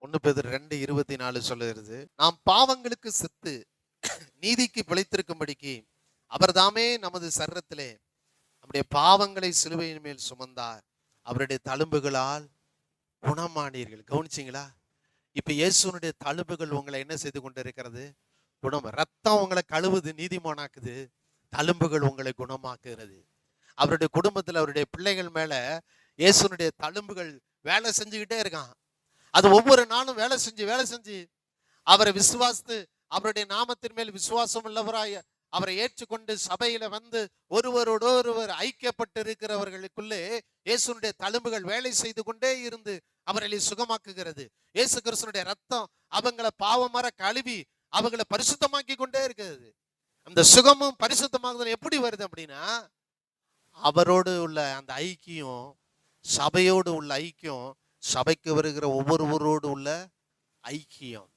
1 பேதுரு 2:24 சொல்லுகிறது, நாம் பாவங்களுக்கு செத்து நீதிக்கு பிழைத்திருக்கும்படிக்கு அவர் தாமே நமது சரீரத்திலே நம்முடைய பாவங்களை சிலுவையின் மேல் சுமந்தார், அவருடைய தழும்புகளால் குணமானீர்கள். கவனிச்சீங்களா? இப்ப இயேசுனுடைய தழும்புகள் உங்களை என்ன செய்து கொண்டிருக்கிறது? குணம். ரத்தம் உங்களை கழுவுது, நீதிமானாக்குது. தழும்புகள் உங்களை குணமாக்குகிறது. அவருடைய குடும்பத்தில் அவருடைய பிள்ளைகள் மேல இயேசுனுடைய தழும்புகள் வேலை செஞ்சுக்கிட்டே இருக்கான். அது ஒவ்வொரு நாளும் வேலை செஞ்சு அவரை விசுவாசித்து அவருடைய நாமத்தின் மேல் விசுவாசம் உள்ளவராய் அவரை ஏற்றுக்கொண்டு சபையில வந்து ஒருவரோடொருவர் ஐக்கியப்பட்டு இருக்கிறவர்களுக்குள்ளே இயேசுனுடைய தழும்புகள் வேலை செய்து கொண்டே இருந்து அவர்களை சுகமாக்குகிறது. இயேசு கிறிஸ்துனுடைய ரத்தம் அவங்களை பாவமர கழுவி அவங்களை பரிசுத்தமாக்கி கொண்டே இருக்கிறது. அந்த சுகமும் பரிசுத்தமாகுதல் எப்படி வருது அப்படின்னா, அவரோடு உள்ள அந்த ஐக்கியம், சபையோடு உள்ள ஐக்கியம், சபைக்கு வருகிற ஒவ்வொருவரோடு உள்ள ஐக்கியம்.